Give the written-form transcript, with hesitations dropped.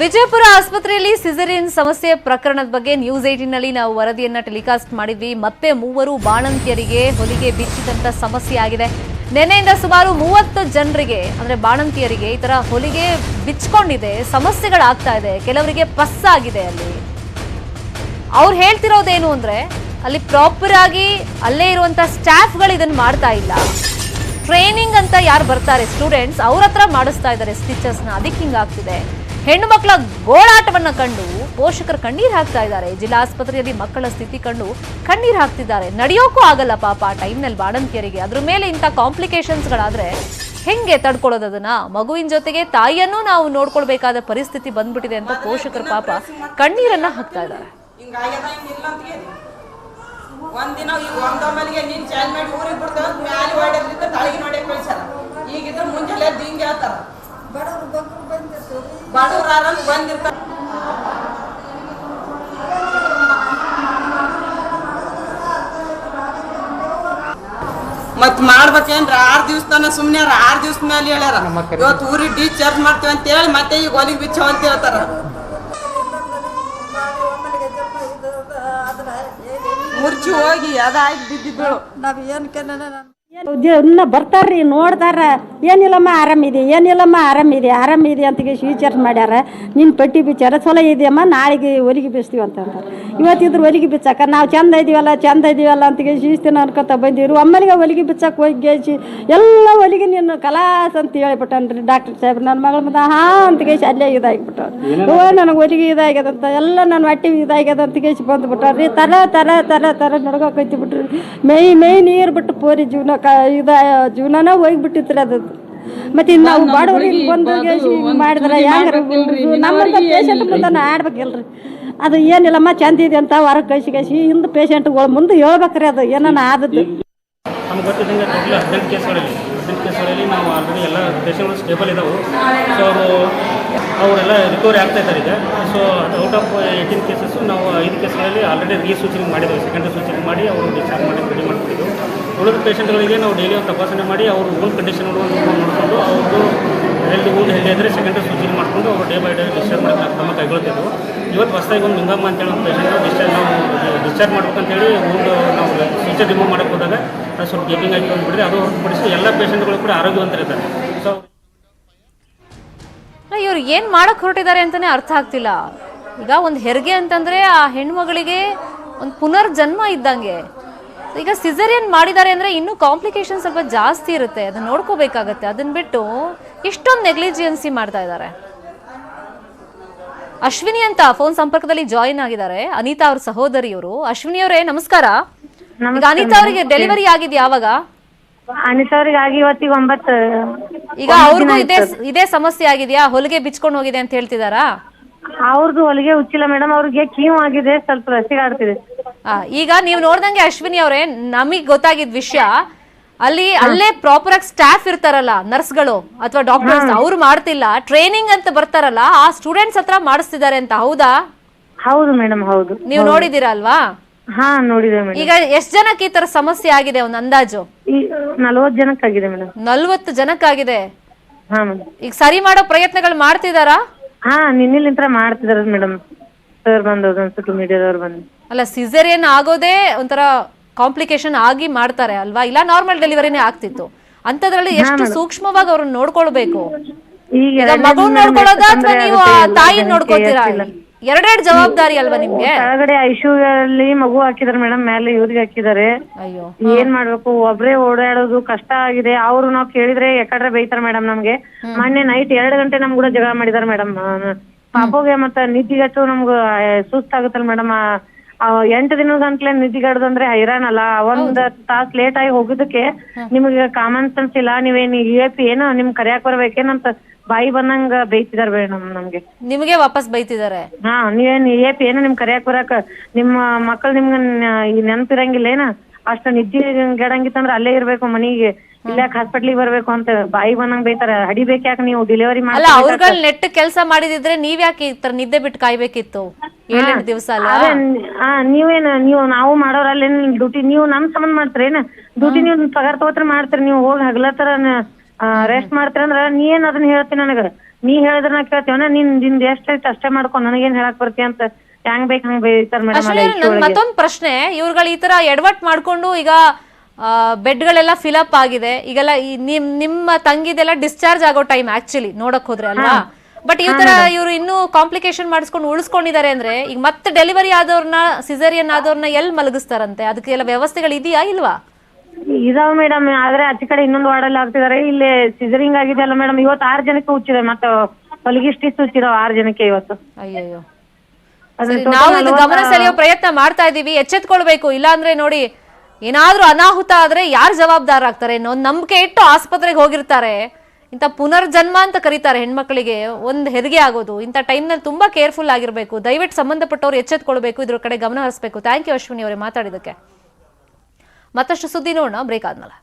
ವಿಜಯಪುರ ಆಸ್ಪತ್ರೆಯಲ್ಲಿ ಸಿಸೇರಿಯನ್ ಸಮಸ್ಯೆ ಪ್ರಕರಣದ ಬಗ್ಗೆ ನ್ಯೂಸ್ 18 ನಲ್ಲಿ ನಾವು ವರದಿಯನ್ನ ಟೆಲಿಕಾಸ್ಟ್ ಮಾಡಿದ್ವಿ. ಮತ್ತೆ ಮೂವರು ಬಾಣಂತಿಯರಿಗೆ ಹೊಲಿಗೆ ಬಿಚ್ಚಿದಂತ ಸಮಸ್ಯೆ ಆಗಿದೆ. ನಿನ್ನೆಯಿಂದ ಸುಮಾರು 30 ಜನರಿಗೆ ಅಂದ್ರೆ ಬಾಣಂತಿಯರಿಗೆ ಈ ತರ ಹೊಲಿಗೆ ಬಿಚ್ಚಿಕೊಂಡಿದೆ, ಸಮಸ್ಯೆಗಳಾಗ್ತಾ ಇದೆ. ಕೆಲವರಿಗೆ ಪಸ್ ಆಗಿದೆ. ಅಲ್ಲಿ ಅವ್ರು ಹೇಳ್ತಿರೋದೇನು ಅಂದ್ರೆ ಅಲ್ಲಿ ಪ್ರಾಪರ್ ಆಗಿ ಅಲ್ಲೇ ಇರುವಂತ ಸ್ಟಾಫ್ಗಳು ಇದನ್ನ ಮಾಡ್ತಾ ಇಲ್ಲ. ಟ್ರೈನಿಂಗ್ ಅಂತ ಯಾರು ಬರ್ತಾರೆ ಸ್ಟೂಡೆಂಟ್ಸ್ ಅವ್ರ ಹತ್ರ ಮಾಡಿಸ್ತಾ ಇದ್ದಾರೆ ಸ್ಟಿಚಸ್ನ. ಅದಕ್ಕೆ ಹಿಂಗಾಗ್ತಿದೆ. ಹೆಣ್ಣು ಮಕ್ಕಳ ಗೋಳಾಟವನ್ನ ಕಂಡು ಪೋಷಕರು ಕಣ್ಣೀರು ಹಾಕ್ತಾ ಇದ್ದಾರೆ. ಜಿಲ್ಲಾ ಆಸ್ಪತ್ರೆಯಲ್ಲಿ ಮಕ್ಕಳ ಸ್ಥಿತಿ ಕಂಡು ಕಣ್ಣೀರು ಹಾಕ್ತಿದ್ದಾರೆ. ನಡೆಯೋಕ್ಕೂ ಆಗಲ್ಲ ಪಾಪ ಆ ಟೈಮ್ನಲ್ಲಿ ಬಾಣಂತಿಯರಿಗೆ. ಅದ್ರ ಮೇಲೆ ಇಂಥ ಕಾಂಪ್ಲಿಕೇಶನ್ಸ್ಗಳಾದ್ರೆ ಹೆಂಗೆ ತಡ್ಕೊಳ್ಳೋದು? ಅದನ್ನ ಮಗುವಿನ ಜೊತೆಗೆ ತಾಯಿಯನ್ನು ನಾವು ನೋಡ್ಕೊಳ್ಬೇಕಾದ ಪರಿಸ್ಥಿತಿ ಬಂದ್ಬಿಟ್ಟಿದೆ ಅಂತ ಪೋಷಕರು ಪಾಪ ಕಣ್ಣೀರನ್ನ ಹಾಕ್ತಾ ಇದ್ದಾರೆ. ಒಂದಿನ ಈಗ ಒಂದೊಮ್ಮಲಿಗೆ ನೀನ್ ಚಾಲ್ ಮಾಡಿ ಊರಿಗೆ ಬಿಡ್ತೇವೆ ಮ್ಯಾಲೆ ಹೊಡೆದ್ರಿಂದ ತಳಗಿ ನೋಡಕ್ ಕಳ್ಸಾರ. ಈಗಿದ್ರೆ ಮುಂಜಾನೆ ಎದ್ದು ಹಿಂಗೆ ಹೇಳ್ತಾರ, ಬಡವ್ರ ಬಂದಿರ್ತಾರ. ಮತ್ ಮಾಡ್ಬೇಕೇನ್ರ 6 ದಿವಸ ತನ ಸುಮ್ನೆ 6 ದಿವಸ ಮೇಲೆ ಹೇಳ್ಯಾರ. ಇವತ್ತು ಊರಿಗೆ ಡಿಸ್ಚಾರ್ಜ್ ಮಾಡ್ತೇವೆ ಅಂತ ಹೇಳಿ ಮತ್ತೆ ಈಗ ಹೊಲಿಗೆ ಬಿಚ್ಚವ ಅಂತ ಹೇಳ್ತಾರ. ಮುರ್ಚಿ ಹೋಗಿ ಅದಾಗಿ ಬಿದ್ದಿದ್ದಳು. ನಾವ್ ಇನ್ನ ಬರ್ತಾರ್ರಿ, ನೋಡ್ತಾರ. ಏನಿಲ್ಲಮ್ಮ ಆರಾಮಿದೆ, ಏನಿಲ್ಲಮ್ಮ ಆರಾಮಿದೆ ಅಂತ ವಿಚಾರ ಮಾಡ್ಯಾರ. ನಿನ್ನ ಪಟ್ಟಿ ಬಿಚ್ಚಾರ ಚಲೋ ಇದೆಯಮ್ಮ, ನಾಳೆಗೆ ಹೊಲಿಗೆ ಬೀಸ್ತೀವಿ ಅಂತಂತಾರೆ. ಇವತ್ತಿದ್ರು ಹೊಲಿಗೆ ಬಿಚ್ಚಾಕ ನಾವು ಚಂದ ಇದೀವಲ್ಲ ಅಂತ ಶಿಸ್ತಿನ ಅನ್ಕೊತ ಬಂದಿರು. ಒಮ್ಮಲಿಗೆ ಹೊಲಿಗೆ ಬಿಚ್ಚಾಕ ಹೋಗಿ ಗೇಸಿ ಎಲ್ಲ ಹೊಲಿಗೆ ನೀನು ಕಲಾಸ್ ಅಂತ ಹೇಳ್ಬಿಟ್ಟನ್ರಿ ಡಾಕ್ಟರ್ ಸಾಹೇಬ್ರು. ನನ್ನ ಮಗಳ ಮುಂದೆ ಅಂತ ಗೇಸಿ ಅಲ್ಲೇ ಇದಾಗಿಬಿಟ್ಟು ನನಗೆ ಹೊಲಿಗೆ ಇದಾಗ್ಯದಂತ ಎಲ್ಲ ನನ್ನ ಹೊಟ್ಟೆ ಇದಾಗ್ಯದ ಅಂತ ಗೇಸಿ ಬಂದುಬಿಟ್ಟಾರ್ರಿ. ತರ ನಡ್ಕೋಕೈತಿ ಬಿಟ್ರಿ. ಮೈ ನೀರು ಬಿಟ್ಟು ಪೋರಿ ಜೀವನನ ಹೋಗ್ಬಿಟ್ಟಿತ್ರಿ ಅದು. ಮತ್ತೆ ನಾವು ಬಾಡವ್ರಿಗೆ ಬಂದು ಮಾಡಿದ್ರೆ ಹೆಂಗ್ರ ನಮ್ಮಂತ ಪೇಷಂಟ್ ಮುಂದೆ ಆಡ್ಬೇಕಿಲ್ರಿ. ಅದು ಏನಿಲ್ಲಮ್ಮ ಚಂದ ಇದೆ ಅಂತ ಹೊರಗೆ ಕಳಿಸಿ ಹಿಂದೆ ಪೇಷಂಟ್ಗಳು ಮುಂದೆ ಹೇಳ್ಬೇಕ್ರಿ. ಅದು ಏನನ್ನ ಆದದ್ದು ನಮ್ಗೆ ಗೊತ್ತಿದ್ದಂಗೆ ಟೋಟಲಿ 18 ಕೇಸ್ಗಳಲ್ಲಿ ನಾವು ಆಲ್ರೆಡಿ ಎಲ್ಲ ಪೇಷಂಟ್ಗಳು ಸ್ಟೇಬಲ್ ಇದ್ದಾವೆ. ಸೊ ಅವರೆಲ್ಲ ರಿಕವರಿ ಆಗ್ತಾ ಇದ್ದಾರೆ ಈಗ. ಸೊ ಔಟ್ ಆಫ್ 18 ಕೇಸಸ್ಸು ನಾವು 5 ಕೇಸ್ಗಳಲ್ಲಿ ಆಲ್ರೆಡಿ ರೀಸೂಚನೆ ಮಾಡಿದ್ದೇವೆ. ಸೆಕೆಂಡ್ ಸೂಚನೆ ಮಾಡಿ ಅವರು ಡಿಸ್ಚಾರ್ಜ್ ಮಾಡಿ ರೆಡಿ ಮಾಡಿಬಿಟ್ಟಿದ್ದು. ಉಳಿದ ಪೇಷಂಟ್ಗಳಿಗೆ ನಾವು ಡೈಲಿ ಒಂದು ತಪಾಸಣೆ ಮಾಡಿ ಅವ್ರ ಓನ್ ಕಂಡೀಷನ್ ನೋಡಿಕೊಂಡು ಅವ್ರದ್ದು ಹೆಲ್ದಿ ಇದ್ದರೆ ಸೆಕೆಂಡ್ ಸೂಚನೆ ಮಾಡಿಕೊಂಡು ಅವರು ಡೇ ಬೈ ಡೇ ಡಿಸ್ಚಾರ್ಜ್ ಮಾಡೋಕ್ಕೆ ಕ್ರಮ ಕೈಗೊಳ್ತಿದ್ದೆವು. ಇವತ್ತು ಹೊಸದಾಗಿ ಒಂದು ಲಿಂಗಮ್ಮ ಅಂತೇಳಿ ಒಂದು ಪೇಷಂಟ್ ನಾವು ಡಿಸ್ಚಾರ್ಜ್ ಮಾಡ್ಬೇಕಂತೇಳಿ ಒಂದು ನಾವು ಸೂಚನೆ ರಿಮೂವ್ ಮಾಡೋಕ್ಕೆ ಹೋದಾಗ ಅದು ಸ್ವಲ್ಪ ಗೇಪಿಂಗ್ ಆಗಿ ಬಂದುಬಿಟ್ಟಿದೆ. ಅದು ಹೊರತುಪಡಿಸಿ ಎಲ್ಲ ಪೇಷಂಟ್ಗಳು ಕೂಡ ಆರೋಗ್ಯವಂತರಿದ್ದಾರೆ. ಸೊ ಇವ್ರು ಏನು ಮಾಡಕ್ಕೆ ಹೊರಟಿದ್ದಾರೆ ಅಂತಲೇ ಅರ್ಥ ಆಗ್ತಿಲ್ಲ. ಈಗ ಒಂದು ಹೆರಿಗೆ ಅಂತಂದರೆ ಆ ಹೆಣ್ಮಗಳಿಗೆ ಒಂದು ಪುನರ್ಜನ್ಮ ಇದ್ದಂಗೆ. ಈಗ ಸಿಸೇರಿಯನ್ ಮಾಡಿದ್ದಾರೆ ಅಂದರೆ ಇನ್ನೂ ಕಾಂಪ್ಲಿಕೇಶನ್ ಸ್ವಲ್ಪ ಜಾಸ್ತಿ ಇರುತ್ತೆ. ಅದನ್ನ ನೋಡ್ಕೋಬೇಕಾಗತ್ತೆ. ಅದನ್ನ ಬಿಟ್ಟು ಇಷ್ಟೊಂದು ನೆಗ್ಲಿಜಿಯನ್ಸಿ ಮಾಡ್ತಾ ಇದ್ದಾರೆ. ಅಶ್ವಿನಿ ಅಂತ ಫೋನ್ ಸಂಪರ್ಕದಲ್ಲಿ ಜಾಯಿನ್ ಆಗಿದ್ದಾರೆ, ಅನಿತಾ ಅವ್ರ ಸಹೋದರಿಯವರು. ಅಶ್ವಿನಿ ಅವರೇ ನಮಸ್ಕಾರ. ಈಗ ಅನಿತಾ ಅವರಿಗೆ ಡೆಲಿವರಿ ಆಗಿದ್ ಯಾವಾಗ? ಅನಿತಾ ಅವ್ರಿಗೆ ಆಗಿ ಇವತ್ತಿಗೆ 9. ಈಗ ಅವ್ರಿಗೂ ಇದೇ ಸಮಸ್ಯೆ ಆಗಿದೆಯಾ? ಹೊಲಿಗೆ ಬಿಚ್ಕೊಂಡು ಹೋಗಿದೆ ಅಂತ ಹೇಳ್ತಿದಾರಾ? ಅವ್ರದ್ದು ಹೊಲಿಗೆ ಹುಚ್ಚಿಲ್ಲ ಮೇಡಮ್, ಅವ್ರಿಗೆ ಕೀವು ಆಗಿದೆ, ಸ್ವಲ್ಪ ರಸಿಗಾಡ್ತಿದೆ. ಈಗ ನೀವು ನೋಡ್ದಂಗೆ ಅಶ್ವಿನಿ ಅವರೇ, ನಮಗ್ ಗೊತ್ತಾಗಿದ್ ವಿಷಯ ಅಲ್ಲೇ ಪ್ರಾಪರ್ ಆಗಿ ಸ್ಟಾಫ್ ಇರ್ತಾರಲ್ಲ, ನರ್ಸ್ಗಳು ಅಥವಾ ಡಾಕ್ಟರ್ಸ್, ಅವ್ರು ಮಾಡ್ತಿಲ್ಲ. ಟ್ರೈನಿಂಗ್ ಅಂತ ಬರ್ತಾರಲ್ಲ, ಆ ಸ್ಟೂಡೆಂಟ್ಸ್ ಹತ್ರ ಮಾಡಿಸ್ತಿದ್ದಾರೆ ಅಂತ. ಹೌದಾ? ಹೌದು ಮೇಡಮ್, ಹೌದು. ನೀವು ನೋಡಿದೀರಾ ಅಲ್ವಾ? ಹಾ, ನೋಡಿದೆ ಮೇಡಮ್. ಈಗ ಎಷ್ಟ್ ಜನಕ್ಕೆ ಈ ತರ ಸಮಸ್ಯೆ ಆಗಿದೆ ಒಂದು ಅಂದಾಜು? 40 ಜನಕ್ಕಾಗಿದೆ ಮೇಡಮ್. 40 ಜನಕ್ಕಾಗಿದೆ. ಹಾ ಮೇಡಮ್. ಈಗ ಸರಿ ಮಾಡೋ ಪ್ರಯತ್ನಗಳು ಮಾಡ್ತಿದಾರಾ? ಹಾ, ನಿನ್ನಿಲಿಂತ್ರ ಮಾಡ್ತಿದಾರ ಮೇಡಮ್. ಸರ್ ಬಂದವ್ರು ಅನ್ಸುತ್ತೆ, ಮೀಡಿಯಾದವ್ರು ಬಂದು. ಅಲ್ಲ, ಸಿಸೇರಿಯನ್ ಆಗೋದೇ ಒಂಥರ ಕಾಂಪ್ಲಿಕೇಶನ್ ಆಗಿ ಮಾಡ್ತಾರೆ ಅಲ್ವಾ? ಇಲ್ಲ ನಾರ್ಮಲ್ ಡೆಲಿವರಿನೇ ಆಗ್ತಿತ್ತು. ಅಂತದ್ರಲ್ಲಿ ಎಷ್ಟು ಸೂಕ್ಷ್ಮವಾಗಿ ಅವ್ರನ್ನ ನೋಡ್ಕೊಳ್ಬೇಕು. ಈಗ ಮಗುನ್ ನೋಡ್ಕೊಳ್ಳೋದಾ ಅಥವಾ ನೀವು ತಾಯಿ ನೋಡ್ಕೋತೀರಾ? ಎರಡೆರಡು ಜವಾಬ್ದಾರಿ ಅಲ್ವಾ ನಿಮ್ಗೆ? ಕೆಳಗಡೆ ಐಸಿಯುಲಿ ಮಗು ಹಾಕಿದಾರೆ ಮೇಡಮ್, ಮೇಲೆ ಇವ್ರಿಗೆ ಹಾಕಿದಾರೆ. ಅಯ್ಯೋ, ಏನ್ ಮಾಡ್ಬೇಕು? ಒಬ್ರೇ ಓಡಾಡೋದು ಕಷ್ಟ ಆಗಿದೆ. ಅವ್ರು ನಾವ್ ಕೇಳಿದ್ರೆ ಯಾಕಂದ್ರೆ ಬೈತಾರ ಮೇಡಮ್ ನಮ್ಗೆ. ಮೊನ್ನೆ ನೈಟ್ 2 ಗಂಟೆ ನಮ್ ಕೂಡ ಜಗಳ ಮಾಡಿದಾರೆ ಮೇಡಮ್. ಪಾಪಗೆ ಮತ್ತ ನಿದ್ದಿಗಟ್ಟು ನಮ್ಗ ಸುಸ್ತಾಗುತ್ತಲ್ಲ ಮೇಡಮ್. 8 ದಿನದ ಗಂಟ್ಲೆ ನಿದ್ದಿಗಡ್ದಂದ್ರೆ ಹೈರಾಣಲ್ಲ. 1 ತಾಸ್ ಲೇಟ್ ಆಗಿ ಹೋಗಿದ್ದಕ್ಕೆ ನಿಮ್ಗೆ ಕಾಮನ್ ಸೆನ್ಸ್ ಇಲ್ಲ, ನೀವೇನ್ UAP ಏನೋ ನಿಮ್ ಕರಿಯಾಕ್ ಬರ್ಬೇಕೇನಂತ ಬಾಯಿ ಬಂದಂಗ ಬೈತಿದಾರೆ ಮೇಡಮ್ ನಮ್ಗೆ. ನಿಮ್ಗೆ ವಾಪಸ್ ಬೈತಿದಾರೆ? ಹಾ, ನೀವೇನ್ UAP ಏನೋ ನಿಮ್ ಕರಿಯಾಕ್ ಬರಾಕ ನಿಮ್ಮ ಮಕ್ಕಳು ನಿಮ್ಗ ನೆನಪಿರಂಗಿಲ್ಲ ಏನ? ಅಷ್ಟ ನಿದ್ದಿಗೆಡಂಗಿತ್ತಂದ್ರ ಅಲ್ಲೇ ಇರ್ಬೇಕು ಮನಿಗೆ, ಇಲ್ಲಾಕ್ ಹಾಸ್ಪಿಟ್ಲಿಗೆ ಬರ್ಬೇಕು ಅಂತ ಬಾಯಿ ಬಂದಂಗ್ ಬೈತಾರ. ಹಡಿಬೇಕ್ಯಾಕ ನೀವು ಡೆಲಿವರಿ ಮಾಡಿ? ಅಲ್ಲ, ಅವ್ರಗಳ ನೆಟ್ ಕೆಲಸ ಮಾಡಿದಿದ್ರೆ ನೀವ್ ಯಾಕೆ ಈ ತರ ನಿದ್ದೆ ಬಿಟ್ಟು ಕಾಯ್ಬೇಕಿತ್ತು? 7 ದಿವಸ ಅಲ್ಲ? ನೀವು ನಾವು ಮಾಡೋರಲ್ಲೇನ್ ಡ್ಯೂಟಿ? ನೀವು ನಮ್ ಸಂಬಂಧ ಮಾಡ್ತೀರೇನ ಡ್ಯೂಟಿ? ನೀವು ಪಗಾರ ತಗೋತ್ರ ಮಾಡ್ತೀರಿ, ನೀವು ಹೋಗಿ ಹಗಲತ್ತರ ರೆಸ್ಟ್ ಮಾಡ್ತೀರಂದ್ರ ನೀ ಏನ್ ಅದನ್ನ ಹೇಳ್ತಿ ನನಗ, ನೀ ಹೇಳಿದ್ರ ನಾ ಕೇಳ್ತೀವನ, ನಿಂದ ಎಷ್ಟೈತಿ ಅಷ್ಟೇ ಮಾಡ್ಕೊಂಡ್ ನನಗೇನ್ ಹೇಳಕ್ ಬರ್ತಿ ಅಂತ ಹೆಂಗ್ ಬೇಕ್ ಹಂಗ್ ಬೈತಾರ ಮೇಡಮ್. ನನ್ ಮತ್ತೊಂದ್ ಪ್ರಶ್ನೆ, ಇವ್ರುಗಳು ಈ ತರ ಎಡವಟ್ ಮಾಡ್ಕೊಂಡು ಈಗ ಬೆಡ್ಗಳೆಲ್ಲ ಫಿಲಪ್ ಆಗಿದೆ, ಈಗೆಲ್ಲ ನಿಮ್ಮ ತಂಗಿದೆಲ್ಲ ಡಿಸ್ಚಾರ್ಜ್ ಆಗೋ ಟೈಮ್ ಆಕ್ಚುಲಿ ನೋಡಕ್ ಹೋದ್ರೆ ಅಲ್ವಾ, ಬಟ್ ಈ ತರ ಇವ್ರು ಇನ್ನೂ ಕಾಂಪ್ಲಿಕೇಶನ್ ಮಾಡಿಸ್ಕೊಂಡು ಉಳಿಸ್ಕೊಂಡಿದ್ದಾರೆ ಅಂದ್ರೆ ಈಗ ಮತ್ತೆ ಡೆಲಿವರಿ ಆದವ್ರನ್ನ ಸಿಸೇರಿಯನ್ ಆದವ್ರನ್ನ ಎಲ್ಲಿ ಮಲಗಿಸ್ತಾರಂತೆ? ಅದಕ್ಕೆಲ್ಲ ವ್ಯವಸ್ಥೆಗಳು ಇದೆಯಾ ಇಲ್ವಾ? ಇದಾವ ಮೇಡಮ್, ಆದ್ರೆ ಆಚೆ ಕಡೆ ಇನ್ನೊಂದು ವಾರ್ಡಲ್ಲಿ ಆಗ್ತಿದಾರೆ. ಇಲ್ಲಿ ಸಿಸರಿಂಗ್ ಆಗಿದೆ ಅಲ್ಲ ಮೇಡಮ್, ಇವತ್ತು 6 ಜನಕ್ಕೆ ಹುಚ್ಚಿದೆ, ಮತ್ತೆ ಹೊಲಿಗೆ ಸ್ಟಿಚ್ ಹುಚ್ಚಿದಾವ 6 ಜನಕ್ಕೆ ಇವತ್ತು. ಅಯ್ಯಯ್ಯೋ, ನಾವು ಇದು ಗಮನ ಸೆಳೆಯೋ ಪ್ರಯತ್ನ ಮಾಡ್ತಾ ಇದೀವಿ, ಎಚ್ಚೆತ್ಕೊಳ್ಬೇಕು. ಇಲ್ಲಾಂದ್ರೆ ನೋಡಿ, ಏನಾದ್ರೂ ಅನಾಹುತ ಆದ್ರೆ ಯಾರು ಜವಾಬ್ದಾರ ಆಗ್ತಾರೆ? ಒಂದ್ ನಂಬಿಕೆ ಇಟ್ಟು ಆಸ್ಪತ್ರೆಗೆ ಹೋಗಿರ್ತಾರೆ, ಇಂಥ ಪುನರ್ಜನ್ಮ ಅಂತ ಕರೀತಾರೆ ಹೆಣ್ಮಕ್ಳಿಗೆ ಒಂದ್ ಹೆರಿಗೆ ಆಗೋದು. ಇಂಥ ಟೈಮ್ನಲ್ಲಿ ತುಂಬಾ ಕೇರ್ಫುಲ್ ಆಗಿರ್ಬೇಕು. ದಯವಿಟ್ಟು ಸಂಬಂಧಪಟ್ಟವ್ರು ಎಚ್ಚೆತ್ಕೊಳ್ಬೇಕು, ಇದ್ರ ಕಡೆ ಗಮನ ಹರಿಸಬೇಕು. ಥ್ಯಾಂಕ್ ಯು ಅಶ್ವಿನಿ ಅವರೇ ಮಾತಾಡಿದಕ್ಕೆ. ಮತ್ತಷ್ಟು ಸುದ್ದಿ ನೋಡೋಣ ಬ್ರೇಕ್ ಆದ್ಮೇಲೆ.